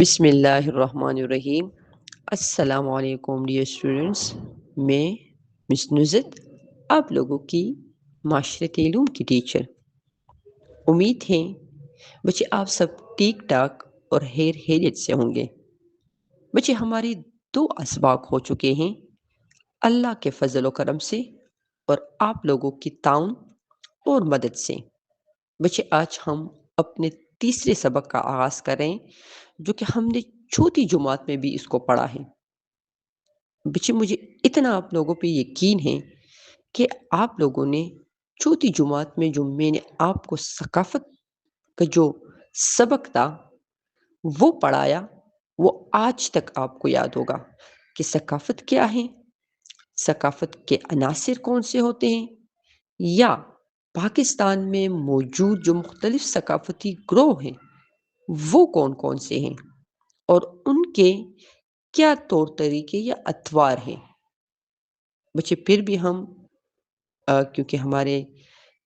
بسم اللہ الرحمن الرحیم۔ السلام علیکم ڈیئر اسٹوڈنٹس، میں مس نزت آپ لوگوں کی معاشرتی علوم کی ٹیچر۔ امید ہے بچے آپ سب ٹھیک ٹھاک اور خیریت سے ہوں گے۔ بچے ہمارے 2 اسباق ہو چکے ہیں اللہ کے فضل و کرم سے اور آپ لوگوں کی تعاون اور مدد سے۔ بچے آج ہم اپنے تیسرے سبق کا آغاز کر رہے ہیں، جو کہ ہم نے چوتھی جماعت میں بھی اس کو پڑھا ہے۔ بچے مجھے اتنا آپ لوگوں پہ یقین ہے کہ آپ لوگوں نے چوتھی جماعت میں جو میں نے آپ کو ثقافت کا جو سبق تھا وہ پڑھایا، وہ آج تک آپ کو یاد ہوگا کہ ثقافت کیا ہے، ثقافت کے عناصر کون سے ہوتے ہیں، یا پاکستان میں موجود جو مختلف ثقافتی گروہ ہیں وہ کون کون سے ہیں اور ان کے کیا طور طریقے یا اطوار ہیں۔ بچے پھر بھی ہم کیونکہ ہمارے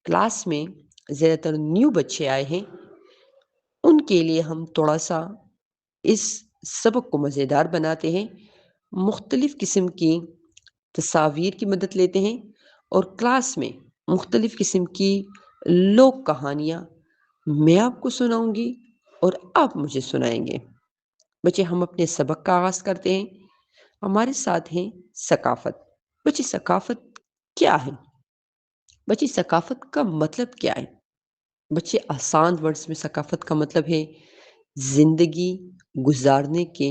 کلاس میں زیادہ تر نیو بچے آئے ہیں، ان کے لیے ہم تھوڑا سا اس سبق کو مزیدار بناتے ہیں، مختلف قسم کی تصاویر کی مدد لیتے ہیں اور کلاس میں مختلف قسم کی لوک کہانیاں میں آپ کو سناؤں گی اور آپ مجھے سنائیں گے۔ بچے ہم اپنے سبق کا آغاز کرتے ہیں۔ ہمارے ساتھ ہیں ثقافت۔ بچے ثقافت کیا ہے؟ بچے ثقافت کا مطلب کیا ہے؟ بچے آسان ورڈز میں ثقافت کا مطلب ہے زندگی گزارنے کے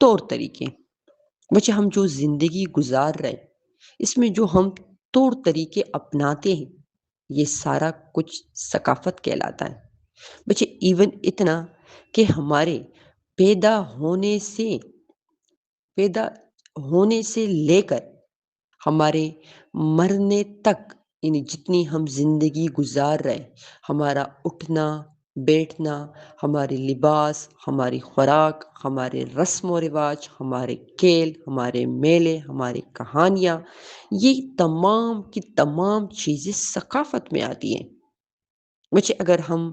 طور طریقے۔ بچے ہم جو زندگی گزار رہے اس میں جو ہم طور طریقے اپناتے ہیں یہ سارا کچھ ثقافت کہلاتا ہے۔ بچے ایون اتنا کہ ہمارے پیدا ہونے سے لے کر ہمارے مرنے تک، یعنی جتنی ہم زندگی گزار رہے، ہمارا اٹھنا بیٹھنا، ہمارے لباس، ہماری خوراک، ہمارے رسم و رواج، ہمارے کھیل، ہمارے میلے، ہماری کہانیاں، یہ تمام کی تمام چیزیں ثقافت میں آتی ہیں۔ بچے اگر ہم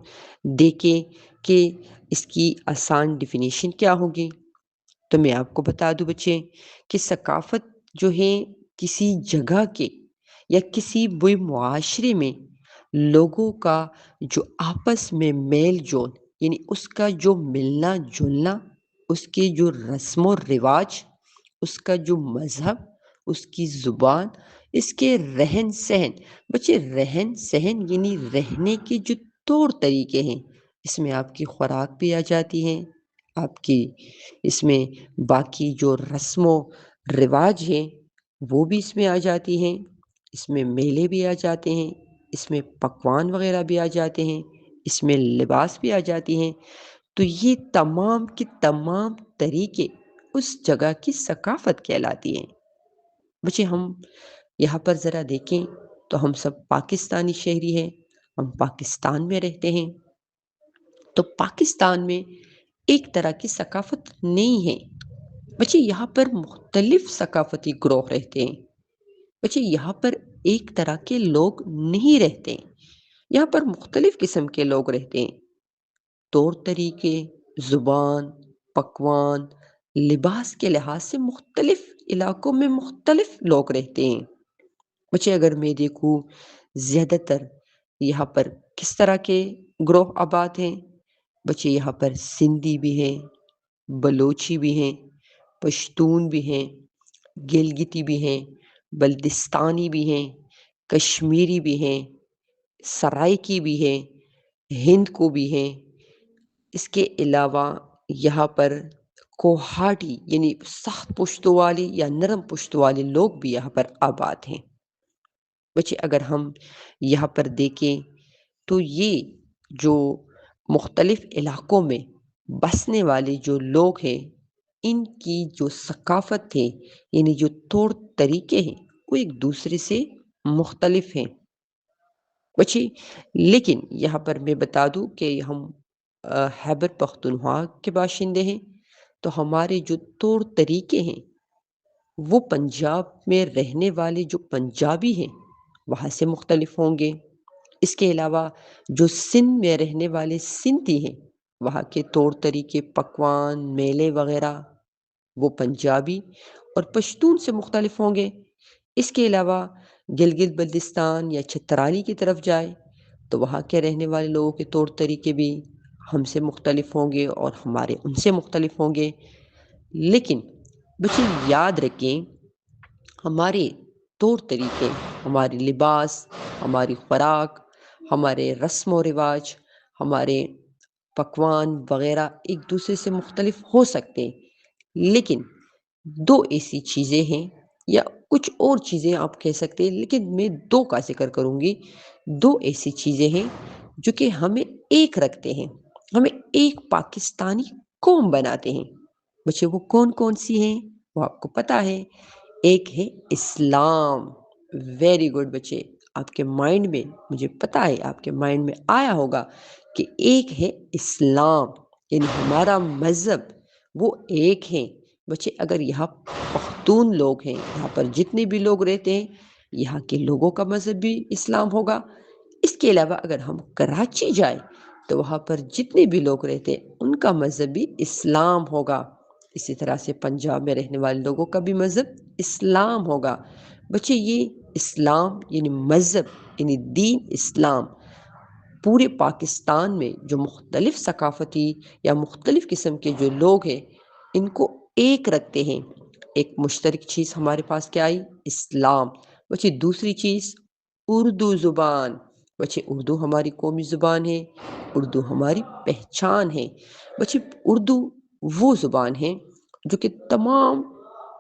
دیکھیں کہ اس کی آسان ڈیفینیشن کیا ہوگی تو میں آپ کو بتا دوں بچے کہ ثقافت جو ہے کسی جگہ کے یا کسی بھی معاشرے میں لوگوں کا جو آپس میں میل جول، یعنی اس کا جو ملنا جلنا، اس کے جو رسم و رواج، اس کا جو مذہب، اس کی زبان، اس کے رہن سہن۔ بچے رہن سہن یعنی رہنے کے جو طور طریقے ہیں، اس میں آپ کی خوراک بھی آ جاتی ہیں، آپ کی اس میں باقی جو رسم و رواج ہیں وہ بھی اس میں آ جاتی ہیں، اس میں میلے بھی آ جاتے ہیں، اس میں پکوان وغیرہ بھی آ جاتے ہیں، اس میں لباس بھی آ جاتی ہیں۔ تو یہ تمام کے تمام طریقے اس جگہ کی ثقافت کہلاتی ہیں۔ بچے ہم یہاں پر ذرا دیکھیں تو ہم سب پاکستانی شہری ہیں، ہم پاکستان میں رہتے ہیں، تو پاکستان میں ایک طرح کی ثقافت نہیں ہے۔ بچے یہاں پر مختلف ثقافتی گروہ رہتے ہیں۔ بچے یہاں پر ایک طرح کے لوگ نہیں رہتے، یہاں پر مختلف قسم کے لوگ رہتے ہیں۔ طور طریقے، زبان، پکوان، لباس کے لحاظ سے مختلف علاقوں میں مختلف لوگ رہتے ہیں۔ بچے اگر میں دیکھوں زیادہ تر یہاں پر کس طرح کے گروہ آباد ہیں، بچے یہاں پر سندھی بھی ہیں، بلوچی بھی ہیں، پشتون بھی ہیں، گلگتی بھی ہیں، بلتستانی بھی ہیں، کشمیری بھی ہیں، سرائکی بھی ہیں، ہند کو بھی ہیں۔ اس کے علاوہ یہاں پر کوہاٹی یعنی سخت پشتوں والے یا نرم پشتوں والے لوگ بھی یہاں پر آباد ہیں۔ بچے اگر ہم یہاں پر دیکھیں تو یہ جو مختلف علاقوں میں بسنے والے جو لوگ ہیں، ان کی جو ثقافت ہے یعنی جو طور طریقے ہیں وہ ایک دوسرے سے مختلف ہیں۔ بچے لیکن یہاں پر میں بتا دوں کہ ہم خیبر پختونخوا کے باشندے ہیں، تو ہمارے جو طور طریقے ہیں وہ پنجاب میں رہنے والے جو پنجابی ہیں وہاں سے مختلف ہوں گے۔ اس کے علاوہ جو سندھ میں رہنے والے سندھی ہیں وہاں کے طور طریقے، پکوان، میلے وغیرہ وہ پنجابی اور پشتون سے مختلف ہوں گے۔ اس کے علاوہ گلگت بلتستان یا چترالی کی طرف جائے تو وہاں کے رہنے والے لوگوں کے طور طریقے بھی ہم سے مختلف ہوں گے اور ہمارے ان سے مختلف ہوں گے۔ لیکن بچے یاد رکھیں، ہمارے طور طریقے، ہماری لباس، ہماری خوراک، ہمارے رسم و رواج، ہمارے پکوان وغیرہ ایک دوسرے سے مختلف ہو سکتے ہیں، لیکن دو ایسی چیزیں ہیں یا کچھ اور چیزیں آپ کہہ سکتے ہیں، لیکن میں دو کا ذکر کروں گی۔ دو ایسی چیزیں ہیں جو کہ ہمیں ایک رکھتے ہیں، ہمیں ایک پاکستانی قوم بناتے ہیں۔ بچے وہ کون کون سی ہیں وہ آپ کو پتا ہے؟ ایک ہے اسلام۔ ویری گڈ بچے، آپ کے مائنڈ میں، مجھے پتا ہے آپ کے مائنڈ میں آیا ہوگا کہ ایک ہے اسلام، یعنی ہمارا مذہب وہ ایک ہے۔ بچے اگر یہاں پختون لوگ ہیں، یہاں پر جتنے بھی لوگ رہتے ہیں، یہاں کے لوگوں کا مذہب بھی اسلام ہوگا۔ اس کے علاوہ اگر ہم کراچی جائیں تو وہاں پر جتنے بھی لوگ رہتے ہیں ان کا مذہب بھی اسلام ہوگا۔ اسی طرح سے پنجاب میں رہنے والے لوگوں کا بھی مذہب اسلام ہوگا۔ بچے یہ اسلام یعنی مذہب یعنی دین اسلام پورے پاکستان میں جو مختلف ثقافتی یا مختلف قسم کے جو لوگ ہیں ان کو ایک رکھتے ہیں۔ ایک مشترک چیز ہمارے پاس کیا آئی؟ اسلام۔ بچے دوسری چیز اردو زبان۔ بچے اردو ہماری قومی زبان ہے، اردو ہماری پہچان ہے۔ بچے اردو وہ زبان ہے جو کہ تمام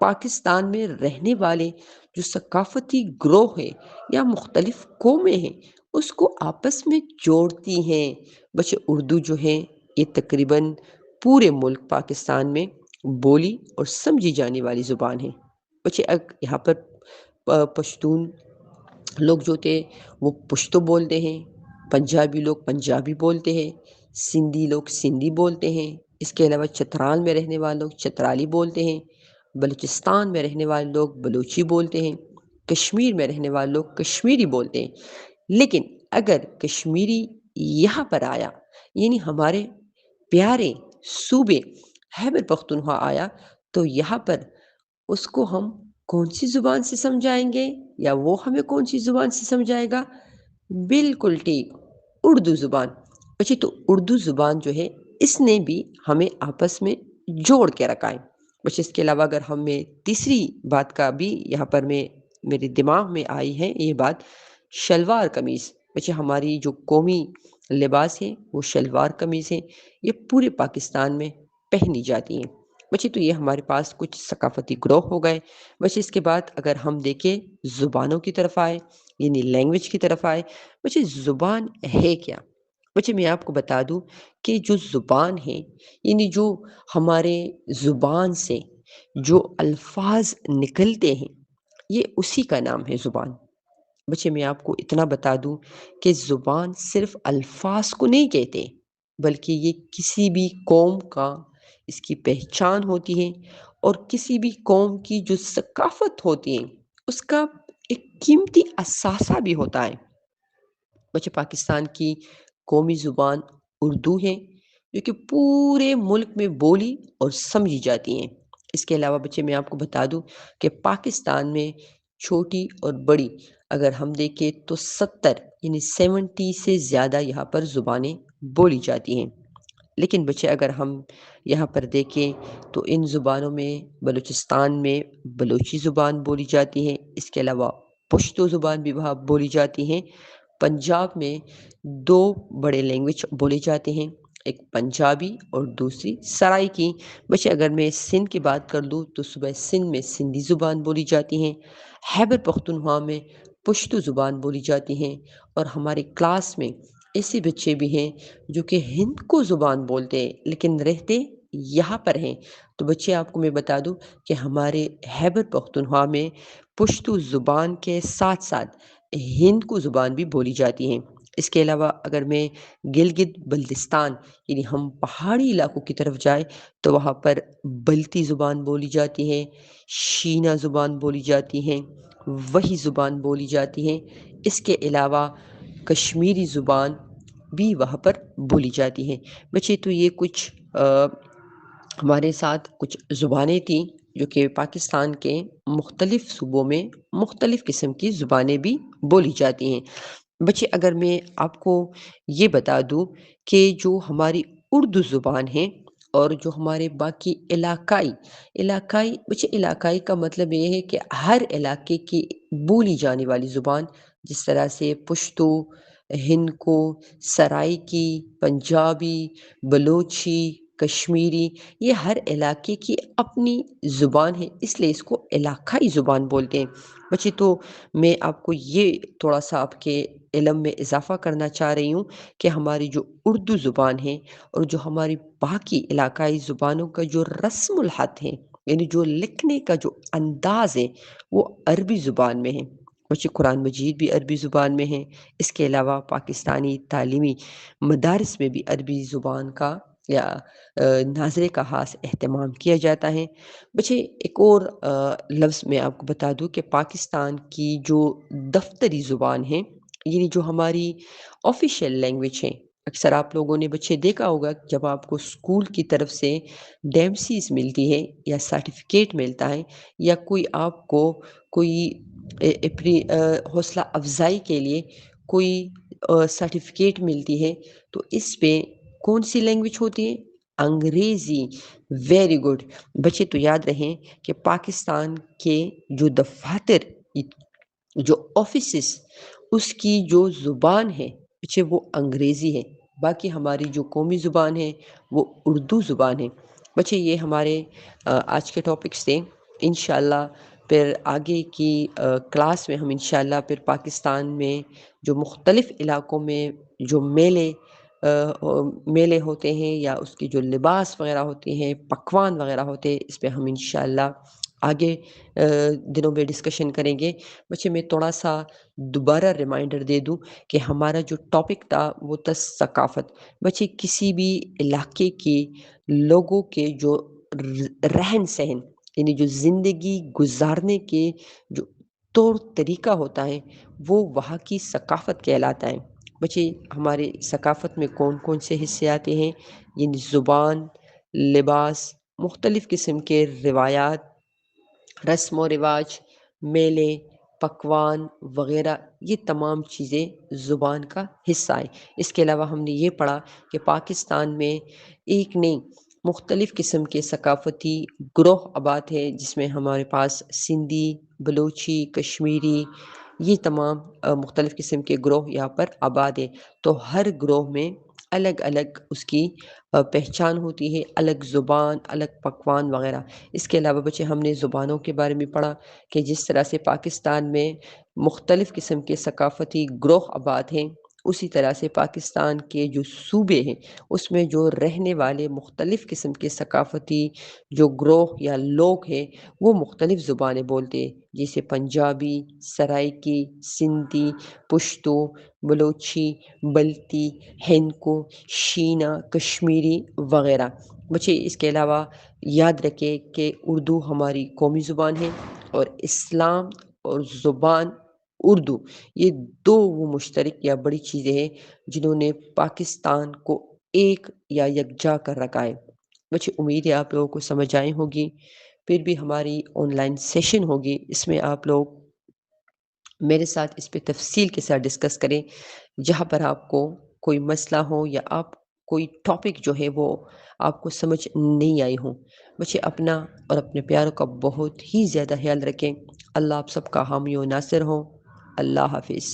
پاکستان میں رہنے والے جو ثقافتی گروہ ہیں یا مختلف قومیں ہیں اس کو آپس میں جوڑتی ہیں۔ بچے اردو جو ہے یہ تقریباً پورے ملک پاکستان میں بولی اور سمجھی جانے والی زبان ہے۔ بچے یہاں پر پشتون لوگ جو تھے وہ پشتو بولتے ہیں، پنجابی لوگ پنجابی بولتے ہیں، سندھی لوگ سندھی بولتے ہیں، اس کے علاوہ چترال میں رہنے والے لوگ چترالی بولتے ہیں، بلوچستان میں رہنے والے لوگ بلوچی بولتے ہیں، کشمیر میں رہنے والے لوگ کشمیری بولتے ہیں۔ لیکن اگر کشمیری یہاں پر آیا، یعنی ہمارے پیارے صوبے خیبر پختونخوا آیا، تو یہاں پر اس کو ہم کون سی زبان سے سمجھائیں گے یا وہ ہمیں کون سی زبان سے سمجھائے گا؟ بالکل ٹھیک، اردو زبان۔ اچھا، تو اردو زبان جو ہے اس نے بھی ہمیں آپس میں جوڑ کے رکھا ہے۔ بس اس کے علاوہ اگر ہمیں تیسری بات کا بھی یہاں پر میرے دماغ میں آئی ہے یہ بات، شلوار قمیض۔ بچے ہماری جو قومی لباس ہے وہ شلوار قمیض ہے، یہ پورے پاکستان میں پہنی جاتی ہیں۔ بچے تو یہ ہمارے پاس کچھ ثقافتی گروہ ہو گئے۔ بچے اس کے بعد اگر ہم دیکھیں زبانوں کی طرف آئے، یعنی لینگویج کی طرف آئے، بچے زبان ہے کیا؟ بچے میں آپ کو بتا دوں کہ جو زبان ہے یعنی جو ہمارے زبان سے جو الفاظ نکلتے ہیں یہ اسی کا نام ہے زبان۔ بچے میں آپ کو اتنا بتا دوں کہ زبان صرف الفاظ کو نہیں کہتے، بلکہ یہ کسی بھی قوم کا اس کی پہچان ہوتی ہے، اور کسی بھی قوم کی جو ثقافت ہوتی ہے اس کا ایک قیمتی اثاثہ بھی ہوتا ہے۔ بچے پاکستان کی قومی زبان اردو ہے جو کہ پورے ملک میں بولی اور سمجھی جاتی ہیں۔ اس کے علاوہ بچے میں آپ کو بتا دوں کہ پاکستان میں چھوٹی اور بڑی اگر ہم دیکھیں تو 70 یعنی 70 سے زیادہ یہاں پر زبانیں بولی جاتی ہیں۔ لیکن بچے اگر ہم یہاں پر دیکھیں تو ان زبانوں میں بلوچستان میں بلوچی زبان بولی جاتی ہے، اس کے علاوہ پشتو زبان بھی وہاں بولی جاتی ہیں۔ پنجاب میں دو بڑے لینگویج بولے جاتے ہیں، ایک پنجابی اور دوسری سرائکی۔ بچے اگر میں سندھ کی بات کر لوں تو صوبہ سندھ میں سندھی زبان بولی جاتی ہیں، خیبر پختونخوا میں پشتو زبان بولی جاتی ہیں، اور ہمارے کلاس میں ایسے بچے بھی ہیں جو کہ ہندکو زبان بولتے ہیں لیکن رہتے یہاں پر ہیں۔ تو بچے آپ کو میں بتا دوں کہ ہمارے خیبر پختونخوا میں پشتو زبان کے ساتھ ساتھ ہندکو زبان بھی بولی جاتی ہیں۔ اس کے علاوہ اگر میں گلگت بلتستان یعنی ہم پہاڑی علاقوں کی طرف جائیں تو وہاں پر بلتی زبان بولی جاتی ہے، شینا زبان بولی جاتی ہیں، وہی زبان بولی جاتی ہیں۔ اس کے علاوہ کشمیری زبان بھی وہاں پر بولی جاتی ہیں۔ بچے تو یہ کچھ ہمارے ساتھ کچھ زبانیں تھیں جو کہ پاکستان کے مختلف صوبوں میں مختلف قسم کی زبانیں بھی بولی جاتی ہیں۔ بچے اگر میں آپ کو یہ بتا دوں کہ جو ہماری اردو زبان ہے اور جو ہمارے باقی علاقائی بچے علاقائی کا مطلب یہ ہے کہ ہر علاقے کی بولی جانے والی زبان، جس طرح سے پشتو، ہندکو، سرائکی، پنجابی، بلوچی، کشمیری، یہ ہر علاقے کی اپنی زبان ہے، اس لیے اس کو علاقائی زبان بولتے ہیں۔ بچے تو میں آپ کو یہ تھوڑا سا آپ کے علم میں اضافہ کرنا چاہ رہی ہوں کہ ہماری جو اردو زبان ہے اور جو ہماری باقی علاقائی زبانوں کا جو رسم الخط ہے، یعنی جو لکھنے کا جو انداز ہے، وہ عربی زبان میں ہے۔ بچے قرآن مجید بھی عربی زبان میں ہے، اس کے علاوہ پاکستانی تعلیمی مدارس میں بھی عربی زبان کا یا ناظرے کا خاص اہتمام کیا جاتا ہے۔ بچے ایک اور لفظ میں آپ کو بتا دوں کہ پاکستان کی جو دفتری زبان ہے، یعنی جو ہماری آفیشیل لینگویج ہے، اکثر آپ لوگوں نے بچے دیکھا ہوگا جب آپ کو اسکول کی طرف سے ڈیمسیز ملتی ہے یا سرٹیفکیٹ ملتا ہے یا کوئی آپ کو کوئی اپنی حوصلہ افزائی کے لیے کوئی سرٹیفکیٹ ملتی ہے، تو اس پہ کون سی لینگویج ہوتی ہے؟ انگریزی۔ ویری گڈ بچے، تو یاد رہیں کہ پاکستان کے جو دفاتر، جو آفیسز، اس کی جو زبان ہے بچے وہ انگریزی ہے۔ باقی ہماری جو قومی زبان ہے وہ اردو زبان ہے۔ بچے یہ ہمارے آج کے ٹاپکس تھے۔ انشاءاللہ پھر آگے کی کلاس میں ہم انشاءاللہ پھر پاکستان میں جو مختلف علاقوں میں جو میلے ہوتے ہیں یا اس کی جو لباس وغیرہ ہوتے ہیں، پکوان وغیرہ ہوتے ہیں، اس پہ ہم انشاءاللہ آگے دنوں میں ڈسکشن کریں گے۔ بچے میں تھوڑا سا دوبارہ ریمائنڈر دے دوں کہ ہمارا جو ٹاپک تھا وہ تھا ثقافت۔ بچے کسی بھی علاقے کے لوگوں کے جو رہن سہن، یعنی جو زندگی گزارنے کے جو طور طریقہ ہوتا ہے، وہ وہاں کی ثقافت کہلاتا ہے۔ بچے ہمارے ثقافت میں کون کون سے حصے آتے ہیں؟ یعنی زبان، لباس، مختلف قسم کے روایات، رسم و رواج، میلے، پکوان وغیرہ، یہ تمام چیزیں زبان کا حصہ ہیں۔ اس کے علاوہ ہم نے یہ پڑھا کہ پاکستان میں ایک نہیں مختلف قسم کے ثقافتی گروہ آباد ہے، جس میں ہمارے پاس سندھی، بلوچی، کشمیری، یہ تمام مختلف قسم کے گروہ یہاں پر آباد ہے۔ تو ہر گروہ میں الگ الگ اس کی پہچان ہوتی ہے، الگ زبان، الگ پکوان وغیرہ۔ اس کے علاوہ بچے ہم نے زبانوں کے بارے میں پڑھا کہ جس طرح سے پاکستان میں مختلف قسم کے ثقافتی گروہ آباد ہیں، اسی طرح سے پاکستان کے جو صوبے ہیں اس میں جو رہنے والے مختلف قسم کے ثقافتی جو گروہ یا لوگ ہیں وہ مختلف زبانیں بولتے ہیں، جیسے پنجابی، سرائکی، سندھی، پشتو، بلوچی، بلتی، ہندکو، شینا، کشمیری وغیرہ۔ بچے اس کے علاوہ یاد رکھیں کہ اردو ہماری قومی زبان ہے اور اسلام اور زبان اردو، یہ دو وہ مشترک یا بڑی چیزیں ہیں جنہوں نے پاکستان کو ایک یا یکجا کر رکھا ہے۔ بچے امید ہے آپ لوگوں کو سمجھ آئی ہوگی۔ پھر بھی ہماری آن لائن سیشن ہوگی، اس میں آپ لوگ میرے ساتھ اس پہ تفصیل کے ساتھ ڈسکس کریں۔ جہاں پر آپ کو کوئی مسئلہ ہو یا آپ کوئی ٹاپک جو ہے وہ آپ کو سمجھ نہیں آئی ہوں، بچے اپنا اور اپنے پیاروں کا بہت ہی زیادہ خیال رکھیں۔ اللہ آپ سب کا حامی و ناصر ہو۔ اللہ حافظ۔